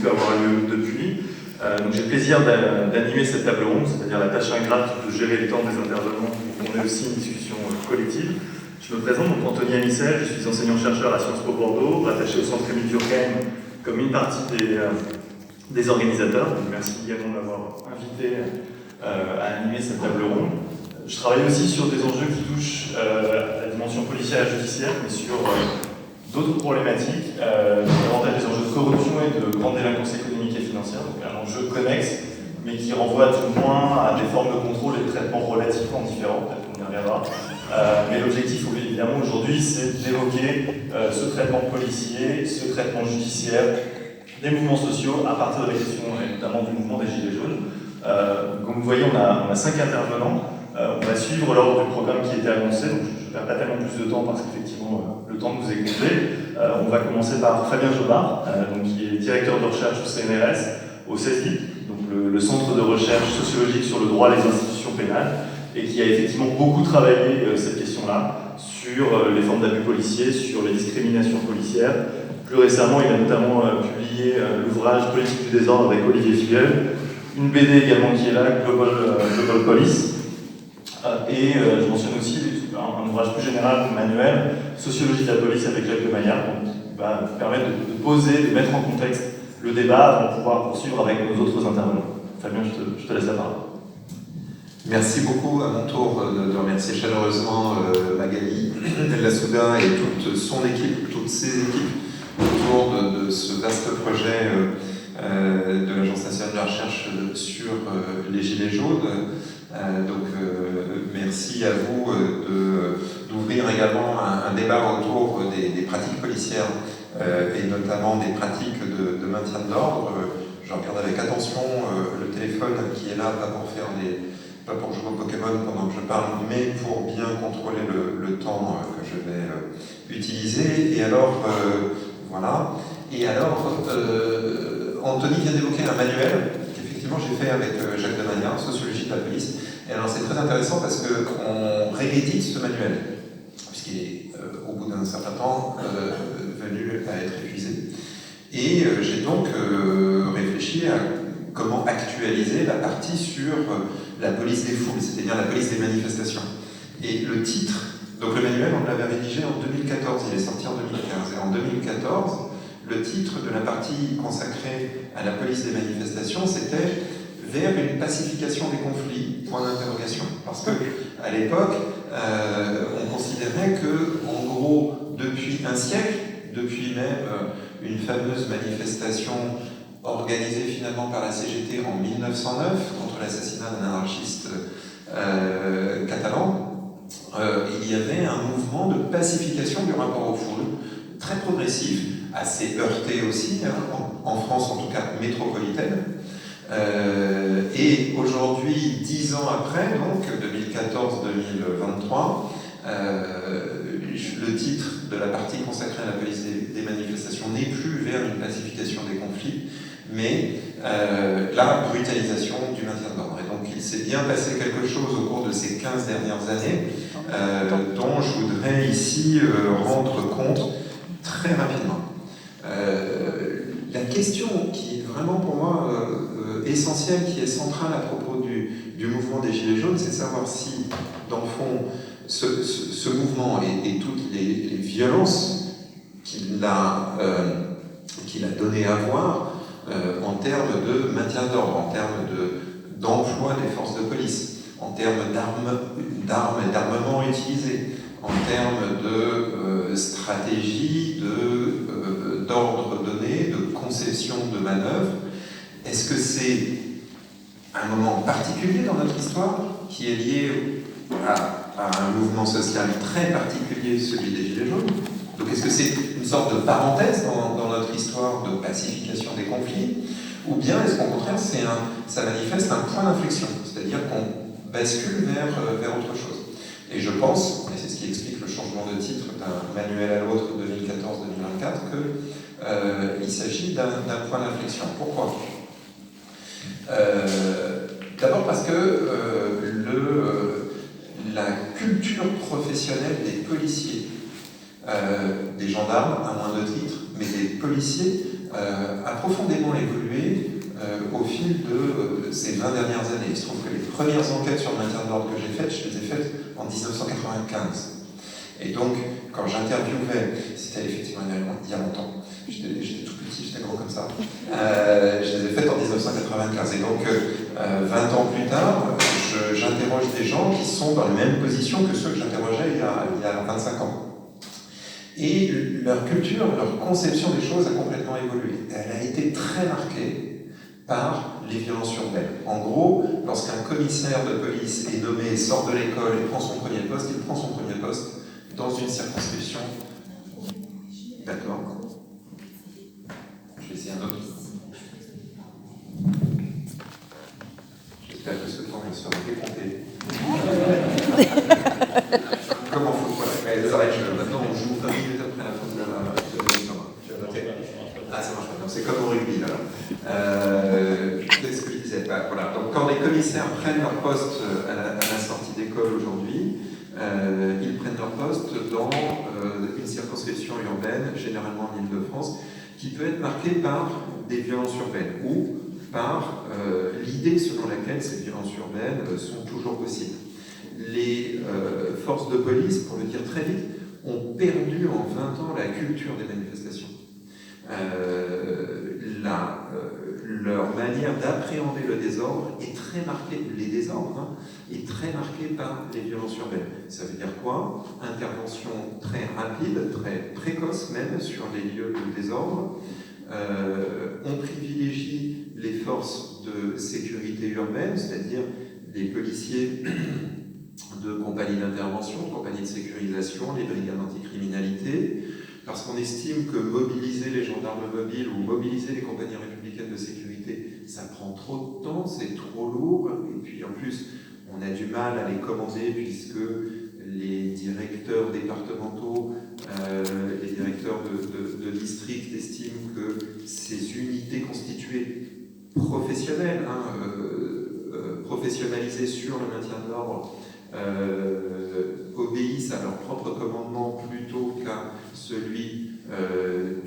pu avoir lieu depuis. Donc j'ai le plaisir d'animer cette table ronde, c'est-à-dire la tâche ingrate de gérer le temps des intervenants pour qu'on ait aussi une discussion collective. Je me présente, donc Anthony Amissel, je suis enseignant-chercheur à Sciences Po Bordeaux, rattaché au Centre Émile Durkheim comme une partie des organisateurs. Donc merci également de m'avoir invité à animer cette table ronde. Je travaille aussi sur des enjeux qui touchent à la dimension policière et judiciaire, mais sur d'autres problématiques, davantage des enjeux de corruption et de grande délinquance économique et financière, donc un enjeu connexe, mais qui renvoie tout le moins à des formes de contrôle et de traitement relativement différents, peut-être qu'on y reviendra. Mais l'objectif, évidemment, aujourd'hui, c'est d'évoquer ce traitement policier, ce traitement judiciaire, des mouvements sociaux, à partir de la question, et notamment du mouvement des Gilets jaunes. Comme vous voyez, on a 5 intervenants. On va suivre l'ordre du programme qui était annoncé, donc je ne perds pas tellement plus de temps parce qu'effectivement le temps nous est compté. On va commencer par Fabien Jobard, qui est directeur de recherche au CNRS, au CESIP, donc le Centre de recherche sociologique sur le droit des institutions pénales, et qui a effectivement beaucoup travaillé cette question-là, sur les formes d'abus policiers, sur les discriminations policières. Plus récemment, il a notamment publié l'ouvrage Politique du désordre avec Olivier Filleul, une BD également qui est là, Global Police. Et je mentionne aussi un ouvrage plus général, manuel, Sociologie de la police avec Jacques de Maillard, qui va permettre de poser, de mettre en contexte le débat avant de pouvoir poursuivre avec nos autres intervenants. Fabien, je te laisse la parole. Merci beaucoup, à mon tour de remercier chaleureusement Magali Lassouda et toute son équipe, toutes ses équipes autour de ce vaste projet de l'Agence nationale de la recherche sur les Gilets jaunes. Merci à vous d'ouvrir également un débat autour des pratiques policières et notamment des pratiques de maintien de l'ordre. Je regarde avec attention le téléphone qui est là, pas pour jouer au Pokémon pendant que je parle, mais pour bien contrôler le temps que je vais utiliser. Et alors, voilà. Et alors, Anthony vient d'évoquer un manuel qu'effectivement j'ai fait avec Jacques de Maillard, Sociologie de la police. Et alors c'est très intéressant parce qu'on réédite ce manuel, puisqu'il est au bout d'un certain temps venu à être épuisé. Et j'ai donc réfléchi à comment actualiser la partie sur la police des foules, c'est-à-dire la police des manifestations. Et le titre, donc le manuel, on l'avait rédigé en 2014, il est sorti en 2015. Et en 2014, le titre de la partie consacrée à la police des manifestations, c'était « Vers une pacification des conflits », point d'interrogation. Parce qu'à l'époque, on considérait que, en gros, depuis un siècle, depuis même une fameuse manifestation organisée finalement par la CGT en 1909 contre l'assassinat d'un anarchiste catalan, il y avait un mouvement de pacification du rapport aux foules, très progressif, assez heurté aussi, en France en tout cas métropolitaine. Et aujourd'hui, 10 ans après, donc 2014-2023, le titre de la partie consacrée à la police des manifestations n'est plus vers une pacification des conflits, mais la brutalisation du maintien de l'ordre. Et donc il s'est bien passé quelque chose au cours de ces 15 dernières années dont je voudrais ici rendre compte très rapidement. La question qui est vraiment pour moi essentielle, qui est centrale à propos du mouvement des Gilets jaunes, c'est de savoir si, dans le fond, ce mouvement et toutes les violences qu'il a donné à voir en termes de maintien d'ordre, en termes d'emploi des forces de police, en termes d'armes et d'armement utilisés, en termes de stratégie, d'ordre donné, de conception de manœuvre. Est-ce que c'est un moment particulier dans notre histoire qui est lié à un mouvement social très particulier, celui des Gilets jaunes? Donc est-ce que c'est une sorte de parenthèse dans notre histoire de pacification des conflits? Ou bien est-ce qu'au contraire, ça manifeste un point d'inflexion, c'est-à-dire qu'on bascule vers autre chose? Et je pense, et c'est ce qui explique le changement de titre d'un manuel à l'autre, 2014-2024, qu'il s'agit d'un point d'inflexion. Pourquoi? D'abord parce que la culture professionnelle des policiers, des gendarmes à moindre titre, mais des policiers a profondément évolué au fil de ces 20 dernières années. Il se trouve que les premières enquêtes sur le maintien de l'ordre que j'ai faites, je les ai faites en 1995. Et donc, quand j'interviewais, c'était effectivement il y a longtemps, j'étais tout petit, j'étais gros comme ça, je les ai faites en 1995. Et donc, 20 ans plus tard, j'interroge des gens qui sont dans la même position que ceux que j'interrogeais il y a 25 ans. Et leur culture, leur conception des choses a complètement évolué. Elle a été très marquée par les violences urbaines. En gros, lorsqu'un commissaire de police est nommé, sort de l'école et prend son premier poste, il prend son premier poste dans une circonscription. D'accord. Je vais essayer un autre. J'espère que ce temps sera décompté. Comment faut maintenant on joue 20 minutes après la fin de la. Ah, ça marche pas. C'est comme au rugby alors. Qu'est-ce que je disais? Voilà. Donc, quand les commissaires prennent leur poste à la sortie d'école aujourd'hui, ils prennent leur poste dans une circonscription urbaine, généralement en Île-de-France, qui peut être marquée par des violences urbaines ou par l'idée selon laquelle ces violences urbaines sont toujours possibles. Les forces de police, pour le dire très vite, ont perdu en 20 ans la culture des manifestations. Leur manière d'appréhender le désordre est très marquée, les désordres, est très marquée par les violences urbaines. Ça veut dire quoi? Intervention très rapide, très précoce même sur les lieux de désordre. On privilégie les forces de sécurité urbaine, c'est-à-dire les policiers de compagnies d'intervention, de compagnies de sécurisation, les brigades anticriminalité, parce qu'on estime que mobiliser les gendarmes mobiles ou mobiliser les compagnies républicaines de sécurité, ça prend trop de temps, c'est trop lourd, et puis en plus, on a du mal à les commander puisque les directeurs départementaux, les directeurs de district estiment que ces unités constituées professionnelles, professionnalisées sur le maintien de l'ordre, obéissent à leur propre commandement plutôt qu'à celui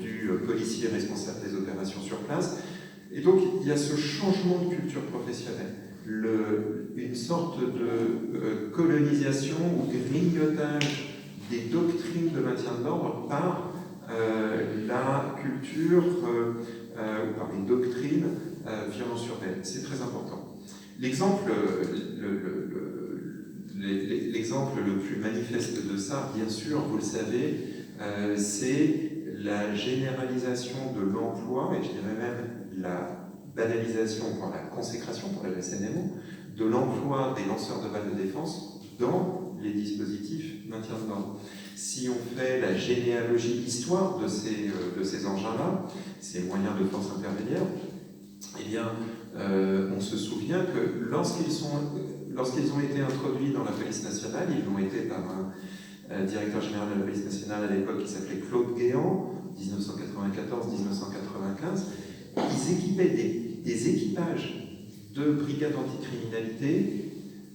du policier responsable des opérations sur place. Et donc il y a ce changement de culture professionnelle, une sorte de colonisation ou grignotage des doctrines de maintien de l'ordre par la culture ou par les doctrines violence urbaine. C'est très important. L'exemple le plus manifeste de ça, bien sûr, vous le savez, c'est la généralisation de l'emploi, et je dirais même la banalisation, voire la consécration pour la SNMO, de l'emploi des lanceurs de balles de défense dans les dispositifs maintien de l'ordre. Si on fait la généalogie, l'histoire de ces engins-là, ces moyens de force intermédiaire, eh bien, on se souvient que lorsqu'ils ont été introduits dans la police nationale, ils l'ont été par un directeur général de la police nationale à l'époque qui s'appelait Claude Guéant, 1994-1995, ils équipaient des équipages de brigades anticriminalité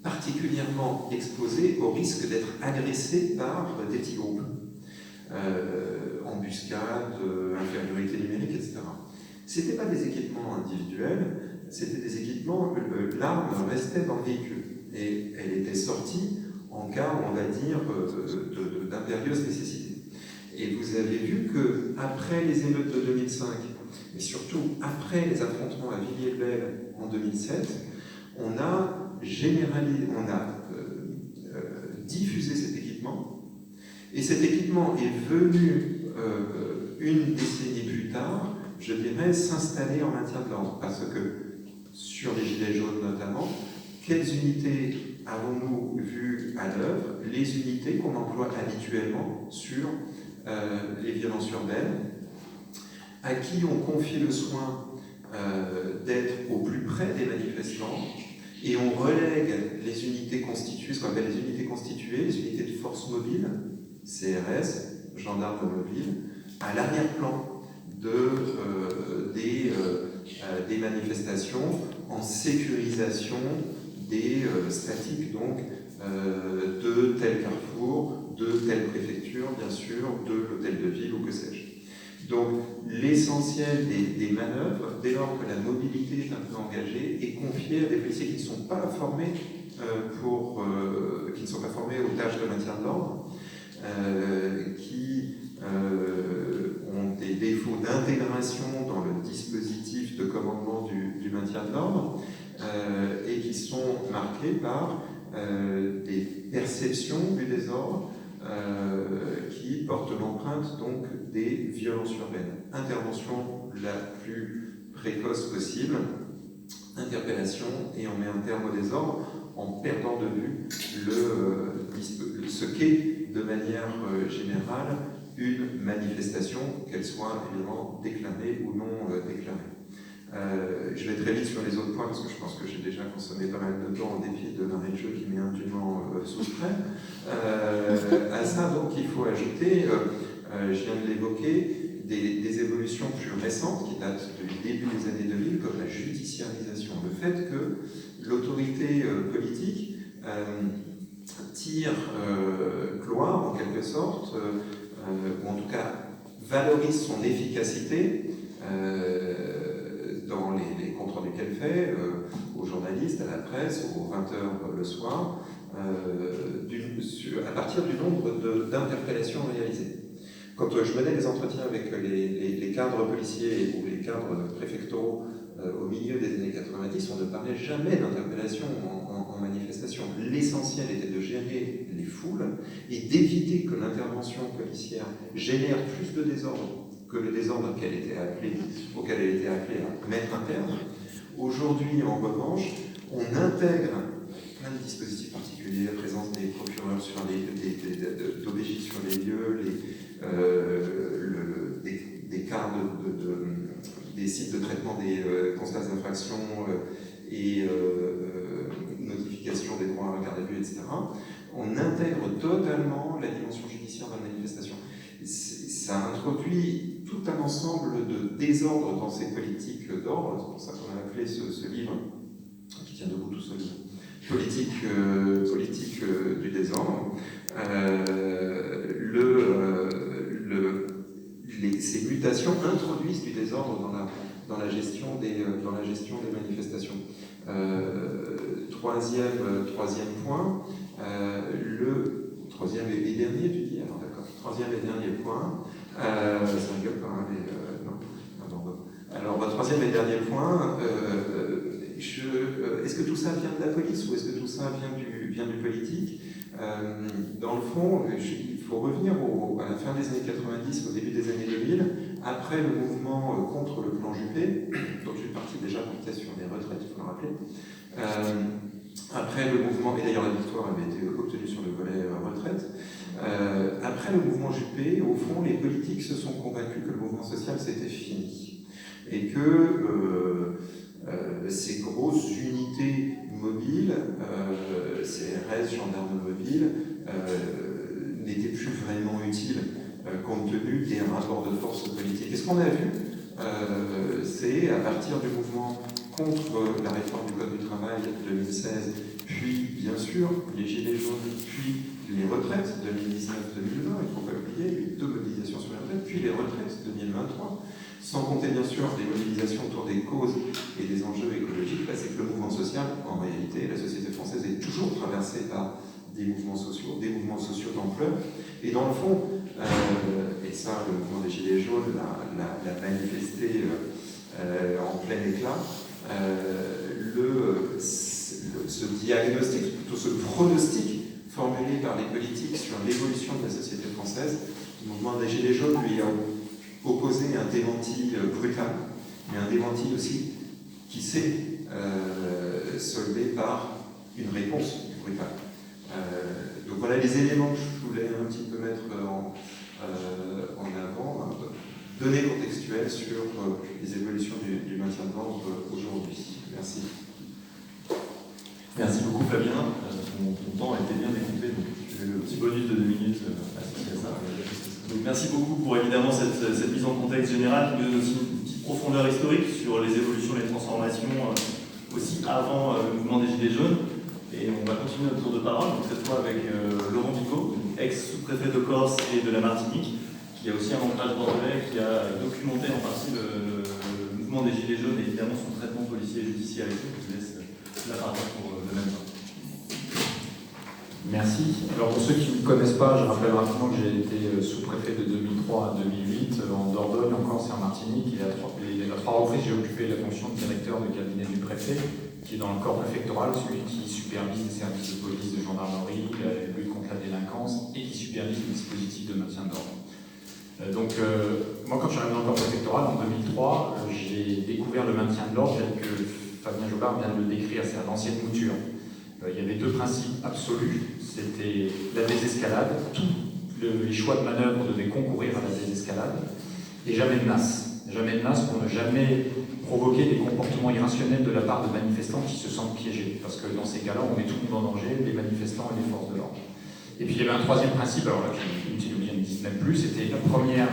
particulièrement exposés au risque d'être agressés par des petits groupes. Embuscade, infériorité numérique, etc. Ce n'étaient pas des équipements individuels, c'était des équipements, l'arme restait dans le véhicule et elle était sortie en cas, on va dire, d'impérieuse nécessité. Et vous avez vu qu'après les émeutes de 2005, mais surtout après les affrontements à Villiers-le-Bel en 2007, on a diffusé cet équipement, et cet équipement est venu une décennie plus tard, je dirais, s'installer en maintien de l'ordre, parce que sur les gilets jaunes notamment, quelles unités avons-nous vues à l'œuvre? Les unités qu'on emploie habituellement sur les violences urbaines, à qui on confie le soin d'être au plus près des manifestants, et on relègue les unités constituées, ce qu'on appelle les unités constituées, les unités de force mobile, CRS, gendarmes mobiles, à l'arrière-plan des manifestations en sécurisation des statiques donc de tel carrefour, de telle préfecture, bien sûr, de l'hôtel de ville ou que sais-je. Donc l'essentiel des manœuvres, dès lors que la mobilité est un peu engagée, est confiée à des policiers qui ne sont pas formés aux tâches de maintien de l'ordre, qui ont des défauts d'intégration dans le dispositif de commandement du maintien de l'ordre et qui sont marqués par des perceptions du désordre qui portent l'empreinte donc des violences urbaines. Intervention la plus précoce possible, interpellation, et on met un terme au désordre en perdant de vue ce qu'est de manière générale une manifestation, qu'elle soit évidemment déclarée ou non déclarée. Je vais très vite sur les autres points parce que je pense que j'ai déjà consommé pas mal de temps en dépit de l'arrêt de jeu qui m'est indûment soustrait. À ça, donc, il faut ajouter, je viens de l'évoquer, des évolutions plus récentes qui datent du début des années 2000, comme la judiciarisation. Le fait que l'autorité politique tire gloire, en quelque sorte, ou en tout cas valorise son efficacité dans les comptes rendus qu'elle fait, aux journalistes, à la presse, aux 20h le soir, à partir du nombre d'interpellations réalisées. Quand je menais des entretiens avec les cadres policiers ou les cadres préfectoraux au milieu des années 90, on ne parlait jamais d'interpellation en manifestation. L'essentiel était de gérer les foules et d'éviter que l'intervention policière génère plus de désordre que le désordre auquel elle était appelée à mettre un terme. Aujourd'hui, en revanche, on intègre plein de dispositifs particuliers, la présence des procureurs sur d'OBJ sur les lieux, des cas des sites de traitement des constats d'infraction et notification des droits à la garde à vue, etc. On intègre totalement la dimension judiciaire dans la manifestation. Ça introduit tout un ensemble de désordres dans ces politiques d'ordre. C'est pour ça qu'on a appelé ce livre, qui tient debout tout seul, politique du désordre. Ces mutations introduisent du désordre dans la gestion des manifestations. Troisième point, le troisième et dernier, tu dis, alors d'accord, troisième et dernier point, c'est un gueule quand même, alors, troisième et dernier point, est-ce que tout ça vient de la police ou est-ce que tout ça vient du politique? Dans le fond, il faut revenir à la fin des années 90, au début des années 2000, après le mouvement contre le plan Juppé, dont une partie déjà portait sur les retraites, il faut le rappeler. Après le mouvement, et d'ailleurs la victoire avait été obtenue sur le volet retraite, après le mouvement Juppé, au fond, les politiques se sont convaincus que le mouvement social c'était fini. Et que ces grosses unités mobiles, CRS, gendarmes mobiles, n'étaient plus vraiment utiles compte tenu des rapports de force politiques. Et ce qu'on a vu, c'est à partir du mouvement contre la réforme du Code du travail de 2016, puis bien sûr les Gilets jaunes, puis les retraites 2019-2020, il ne faut pas l'oublier, les deux mobilisations sur les retraites, puis les retraites 2023, sans compter bien sûr des mobilisations autour des causes et des enjeux écologiques, c'est que le mouvement social, en réalité, la société française est toujours traversée par des mouvements sociaux d'ampleur. Et dans le fond, et ça, le mouvement des Gilets jaunes l'a manifesté en plein éclat, ce diagnostic, plutôt ce pronostic formulé par les politiques sur l'évolution de la société française, le mouvement des Gilets jaunes lui a opposé un démenti brutal, mais un démenti aussi qui s'est soldé par une réponse brutale. Donc voilà les éléments que je voulais un petit peu mettre en avant, données contextuelles sur les évolutions du maintien de l'ordre aujourd'hui. Merci. Merci beaucoup Fabien, ton temps a été bien découpé, donc j'ai eu le petit bonus de 2 minutes associé à ça. Donc merci beaucoup pour évidemment cette mise en contexte générale qui nous donne aussi une petite profondeur historique sur les évolutions et les transformations aussi avant le mouvement des Gilets jaunes. Et on va continuer notre tour de parole, donc cette fois avec Laurent Bicot, ex-sous-préfet de Corse et de la Martinique, qui a aussi un ancrage bordelais, qui a documenté en partie le mouvement des Gilets jaunes et évidemment son traitement policier et judiciaire. Je vous laisse la parole pour le même temps. Merci. Alors pour ceux qui ne me connaissent pas, je rappelle rapidement que j'ai été sous-préfet de 2003 à 2008 en Dordogne, en Corse et en Martinique. Et à trois reprises, j'ai occupé la fonction de directeur de cabinet du préfet, qui est dans le corps préfectoral, celui qui supervise les services de police, de gendarmerie, la lutte contre la délinquance et qui supervise les dispositifs de maintien de l'ordre. Moi, quand je suis arrivé dans le corps préfectoral en 2003, j'ai découvert le maintien de l'ordre tel que Fabien Jobard vient de le décrire, c'est à l'ancienne mouture. Il y avait deux principes absolus, c'était la désescalade, tous les choix de manœuvre devaient concourir à la désescalade, et jamais de nasse. Jamais de nasse pour ne jamais provoquer des comportements irrationnels de la part de manifestants qui se sentent piégés, parce que dans ces cas-là, on met tout le monde en danger, les manifestants et les forces de l'ordre. Et puis il y avait un troisième principe, alors là, qui n'existe même plus, c'était la première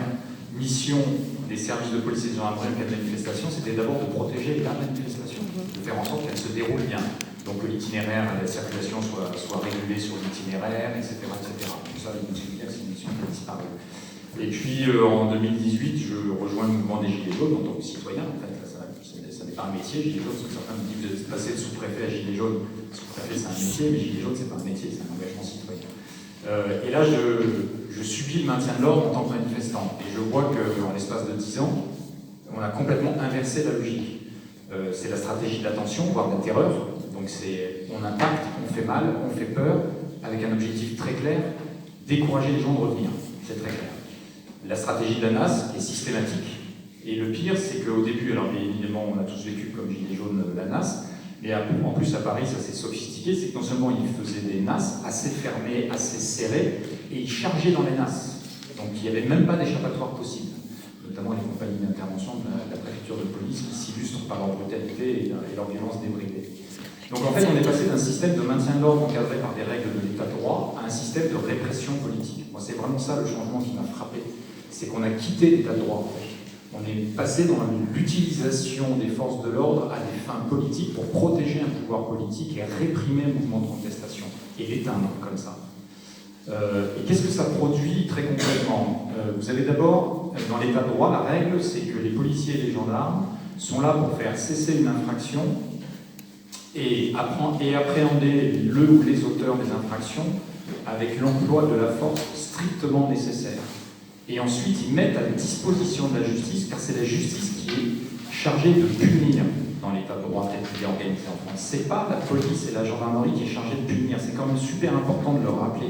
mission des services de police et de gendarmerie en cas de manifestation, c'était d'abord de protéger la manifestation, de faire en sorte qu'elle se déroule bien. Donc que l'itinéraire, la circulation soit régulée sur l'itinéraire, etc., etc. Tout ça, c'est une mission qui a disparu. Et puis en 2018, je rejoins le mouvement des Gilets jaunes en tant que citoyen. En fait, ça n'est pas un métier, Gilets jaunes, certains me disent de passer de sous-préfet à Gilets jaunes. Sous-préfet, c'est un métier, mais Gilets jaunes, c'est pas un métier, c'est un engagement citoyen. Et là, je subis le maintien de l'ordre en tant que manifestant. Et je vois qu'en l'espace de 10 ans, on a complètement inversé la logique. C'est la stratégie de l'attention, voire de la terreur. Donc on impacte, on fait mal, on fait peur, avec un objectif très clair, décourager les gens de revenir. C'est très clair. La stratégie de la NAS est systématique. Et le pire, c'est qu'au début, alors évidemment, on a tous vécu comme Gilets jaunes la NAS, mais en plus à Paris, ça s'est sophistiqué, c'est que non seulement ils faisaient des NAS assez fermées, assez serrées, et ils chargeaient dans les NAS. Donc il n'y avait même pas d'échappatoire possible. Notamment les compagnies d'intervention de la préfecture de police qui s'illustrent par leur brutalité et leur violence débridée. Donc en fait, on est passé d'un système de maintien de l'ordre encadré par des règles de l'état de droit à un système de répression politique. Moi, c'est vraiment ça le changement qui m'a frappé. C'est qu'on a quitté l'état de droit. On est passé dans l'utilisation des forces de l'ordre à des fins politiques pour protéger un pouvoir politique et réprimer un mouvement de contestation et l'éteindre comme ça. Et qu'est-ce que ça produit très concrètement? Vous avez d'abord, dans l'état de droit, la règle, c'est que les policiers et les gendarmes sont là pour faire cesser une infraction et appréhender le ou les auteurs des infractions avec l'emploi de la force strictement nécessaire. Et ensuite, ils mettent à disposition de la justice, car c'est la justice qui est chargée de punir dans l'état de droit tel qu'il est organisé en France. C'est pas la police et la gendarmerie qui est chargée de punir, c'est quand même super important de le rappeler.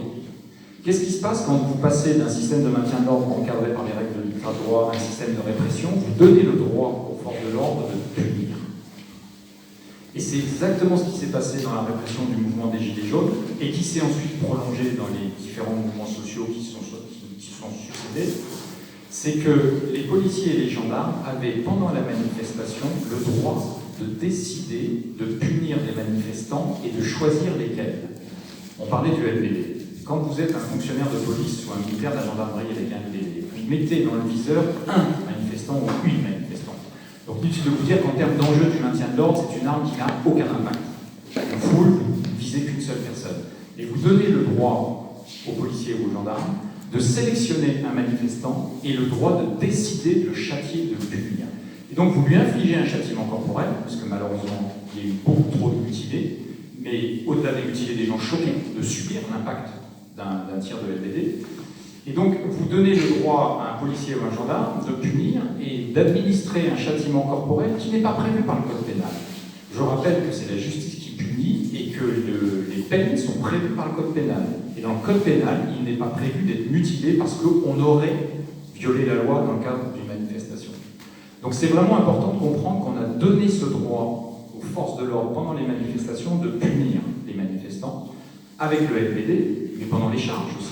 Qu'est-ce qui se passe quand vous passez d'un système de maintien de l'ordre encadré par les règles de l'état de droit à un système de répression? Vous donnez le droit aux forces de l'ordre de punir. Et c'est exactement ce qui s'est passé dans la répression du mouvement des Gilets jaunes et qui s'est ensuite prolongé dans les différents mouvements sociaux qui se sont succédés. C'est que les policiers et les gendarmes avaient, pendant la manifestation, le droit de décider de punir les manifestants et de choisir lesquels. On parlait du LBD. Quand vous êtes un fonctionnaire de police ou un militaire de la gendarmerie avec un LBD, vous mettez dans le viseur un manifestant ou une manifestante. Donc inutile de vous dire qu'en termes d'enjeu du maintien de l'ordre, c'est une arme qui n'a aucun impact. Une foule, vous ne visez qu'une seule personne. Et vous donnez le droit aux policiers ou aux gendarmes de sélectionner un manifestant et le droit de décider de le châtier, de le punir. Et donc vous lui infligez un châtiment corporel, parce que malheureusement, il y a eu beaucoup trop de mutilés, mais au-delà des mutilés, des gens choqués de subir l'impact d'un tir de LBD. Et donc, vous donnez le droit à un policier ou un gendarme de punir et d'administrer un châtiment corporel qui n'est pas prévu par le code pénal. Je rappelle que c'est la justice qui punit et que les peines sont prévues par le code pénal. Et dans le code pénal, il n'est pas prévu d'être mutilé parce qu'on aurait violé la loi dans le cadre d'une manifestation. Donc c'est vraiment important de comprendre qu'on a donné ce droit aux forces de l'ordre pendant les manifestations de punir les manifestants avec le LBD, mais pendant les charges aussi.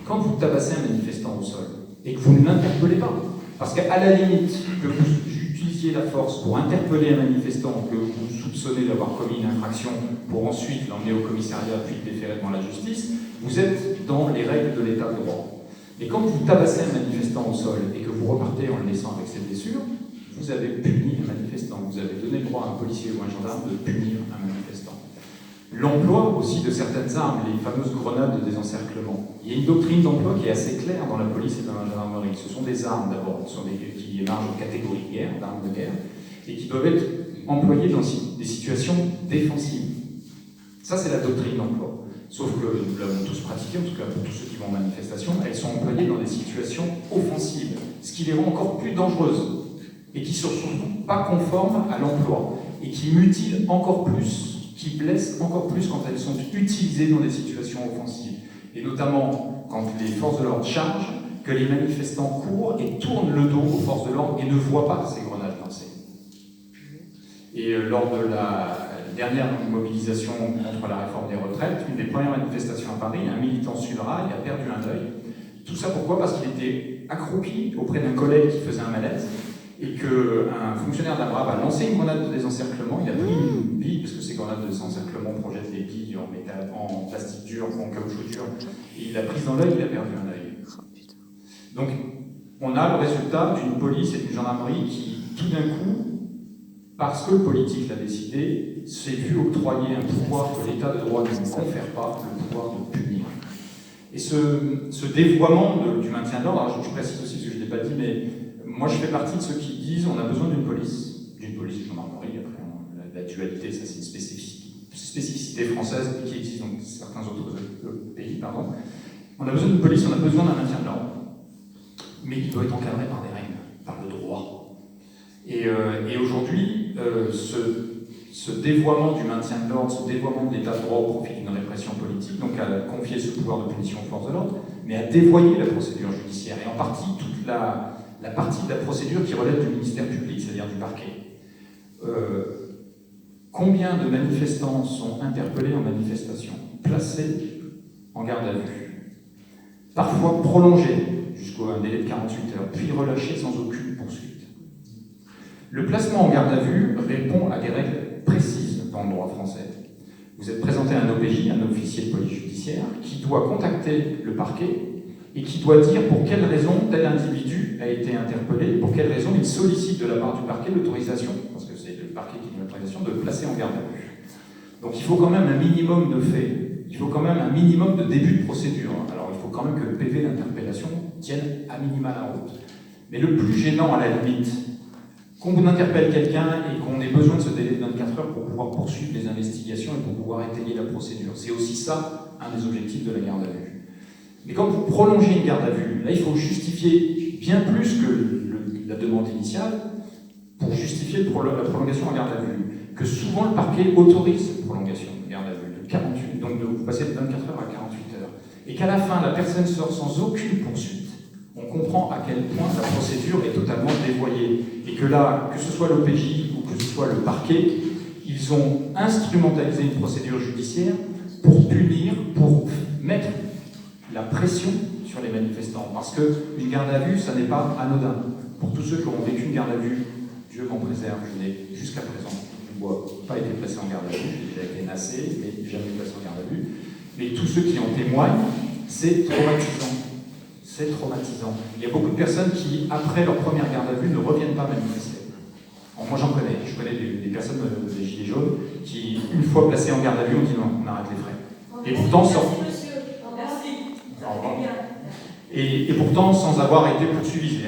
Quand vous tabassez un manifestant au sol et que vous ne l'interpellez pas, parce qu'à la limite que vous utilisiez la force pour interpeller un manifestant que vous soupçonnez d'avoir commis une infraction pour ensuite l'emmener au commissariat puis le déférer devant la justice, vous êtes dans les règles de l'état de droit. Et quand vous tabassez un manifestant au sol et que vous repartez en le laissant avec ses blessures, vous avez puni un manifestant, vous avez donné le droit à un policier ou un gendarme de punir un manifestant. L'emploi aussi de certaines armes, les fameuses grenades de désencerclement. Il y a une doctrine d'emploi qui est assez claire dans la police et dans la gendarmerie. Ce sont des armes d'abord, qui émargent en catégorie de guerre, d'armes de guerre, et qui doivent être employées dans des situations défensives. Ça, c'est la doctrine d'emploi. Sauf que nous l'avons tous pratiqué, en tout cas pour tous ceux qui vont en manifestation, elles sont employées dans des situations offensives, ce qui les rend encore plus dangereuses, et qui ne sont pas conformes à l'emploi, et qui mutilent encore plus, qui blessent encore plus quand elles sont utilisées dans des situations offensives. Et notamment quand les forces de l'ordre chargent, que les manifestants courent et tournent le dos aux forces de l'ordre et ne voient pas ces grenades lancées. Et lors de la dernière mobilisation contre la réforme des retraites, une des premières manifestations à Paris, un militant Sudrail a perdu un œil. Tout ça pourquoi? Parce qu'il était accroupi auprès d'un collègue qui faisait un malaise et qu'un fonctionnaire d'Abrave a lancé une grenade de désencerclement. Il a pris une bille, parce que ces grenades de désencerclement projettent des billes en métal, en plastique dur, en caoutchouc dur, et il l'a prise dans l'œil, il a perdu un œil. Donc, on a le résultat d'une police et d'une gendarmerie qui, tout d'un coup, parce que le politique l'a décidé, s'est vu octroyer un pouvoir que l'État de droit ne confère pas, le pouvoir de punir. Et ce dévoiement du maintien de l'ordre, je précise aussi, parce que je ne l'ai pas dit, mais moi je fais partie de ceux qui disent on a besoin d'une police et gendarmerie. Après, la dualité, ça c'est une spécificité française qui existe dans certains autres pays. Pardon. On a besoin d'une police, on a besoin d'un maintien de l'ordre, mais il doit être encadré par des règles, par le droit. Et aujourd'hui, ce dévoiement du maintien de l'ordre, ce dévoiement de l'état de droit au profit d'une répression politique, donc à confier ce pouvoir de punition aux forces de l'ordre, mais à dévoyer la procédure judiciaire, et en partie toute la partie de la procédure qui relève du ministère public, c'est-à-dire du parquet. Combien de manifestants sont interpellés en manifestation, placés en garde à vue, parfois prolongés jusqu'à un délai de 48 heures, puis relâchés sans aucune poursuite? Le placement en garde à vue répond à des règles précises dans le droit français. Vous êtes présenté à un OPJ, un officier de police judiciaire, qui doit contacter le parquet et qui doit dire pour quelle raison tel individu a été interpellé, pour quelle raison il sollicite de la part du parquet l'autorisation, parce que c'est le parquet qui donne l'autorisation, de le placer en garde à vue. Donc il faut quand même un minimum de faits, il faut quand même un minimum de début de procédure. Alors il faut quand même que le PV d'interpellation tienne à minima la route. Mais le plus gênant à la limite, qu'on interpelle quelqu'un et qu'on ait besoin de ce délai de 24 heures pour pouvoir poursuivre les investigations et pour pouvoir étayer la procédure. C'est aussi ça, un des objectifs de la garde à vue. Mais quand vous prolongez une garde à vue, là il faut justifier bien plus que la demande initiale pour justifier la prolongation en garde à vue, que souvent le parquet autorise cette prolongation de garde à vue, de 48, donc vous passez de 24 heures à 48 heures, et qu'à la fin la personne sort sans aucune poursuite. On comprend à quel point la procédure est totalement dévoyée. Et que là, que ce soit l'OPJ ou que ce soit le parquet, ils ont instrumentalisé une procédure judiciaire pour punir, pour mettre la pression sur les manifestants. Parce qu'une garde à vue, ça n'est pas anodin. Pour tous ceux qui auront vécu une garde à vue, Dieu m'en préserve, je n'ai jusqu'à présent pas été placé en garde à vue, j'ai déjà été nassé, mais jamais placé en garde à vue. Mais tous ceux qui en témoignent, c'est traumatisant. C'est traumatisant. Il y a beaucoup de personnes qui, après leur première garde à vue, ne reviennent pas manifester. Alors, moi j'en connais. Je connais des personnes des Gilets jaunes qui, une fois placées en garde à vue, ont dit non, on arrête les frais. Et pourtant, et pourtant sans avoir été poursuivis.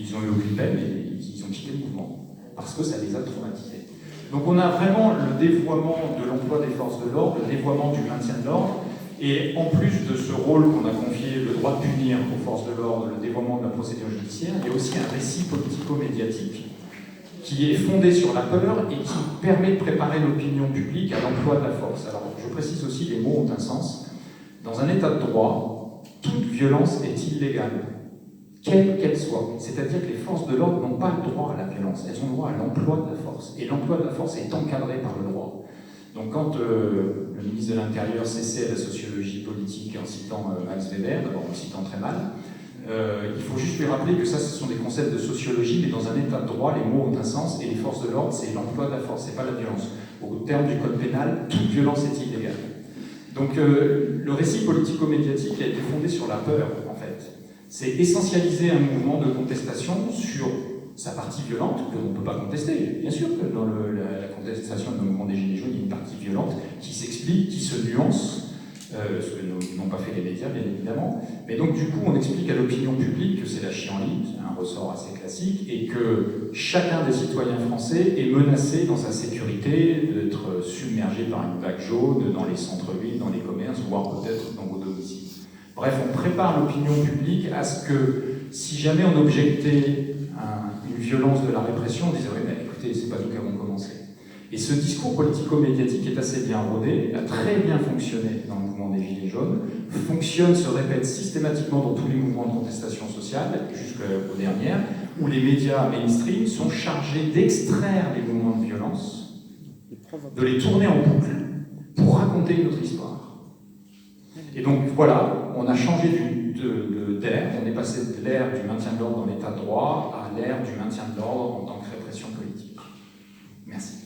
Ils ont eu aucune peine, mais ils ont quitté le mouvement. Parce que ça les a traumatisés. Donc on a vraiment le dévoiement de l'emploi des forces de l'ordre, le dévoiement du maintien de l'ordre. Et en plus de ce rôle qu'on a confié, le droit de punir aux forces de l'ordre, le dévoiement de la procédure judiciaire, il y a aussi un récit politico-médiatique qui est fondé sur la peur et qui permet de préparer l'opinion publique à l'emploi de la force. Alors, je précise aussi, les mots ont un sens. Dans un état de droit, toute violence est illégale, quelle qu'elle soit. C'est-à-dire que les forces de l'ordre n'ont pas le droit à la violence, elles ont le droit à l'emploi de la force. Et l'emploi de la force est encadré par le droit. Donc quand le ministre de l'Intérieur s'essaie à la sociologie politique en citant Max Weber, d'abord en le citant très mal, il faut juste lui rappeler que ça, ce sont des concepts de sociologie, mais dans un état de droit, les mots ont un sens, et les forces de l'ordre, c'est l'emploi de la force, c'est pas la violence. Au terme du code pénal, toute violence est illégale. Donc le récit politico-médiatique a été fondé sur la peur, en fait. C'est essentialiser un mouvement de contestation sur sa partie violente, que l'on ne peut pas contester. Bien sûr que dans la contestation du mouvement des Gilets jaunes, il y a une partie violente qui s'explique, se nuance, ce que n'ont pas fait les médias, bien évidemment. Mais donc, du coup, on explique à l'opinion publique que c'est la chienlit, c'est un ressort assez classique, et que chacun des citoyens français est menacé dans sa sécurité d'être submergé par une vague jaune dans les centres-villes, dans les commerces, voire peut-être dans vos domiciles. Bref, on prépare l'opinion publique à ce que, si jamais on objectait une violence de la répression, on disait « oui, mais écoutez, c'est pas nous qui avons commencé ». Et ce discours politico-médiatique est assez bien rodé, a très bien fonctionné dans le mouvement des Gilets jaunes, fonctionne, se répète systématiquement dans tous les mouvements de contestation sociale, jusqu'aux dernières, où les médias mainstream sont chargés d'extraire les mouvements de violence, de les tourner en boucle pour raconter une autre histoire. Et donc voilà, on a changé d'ère, on est passé de l'ère du maintien de l'ordre dans l'état de droit à l'ère du maintien de l'ordre en tant que répression politique. Merci.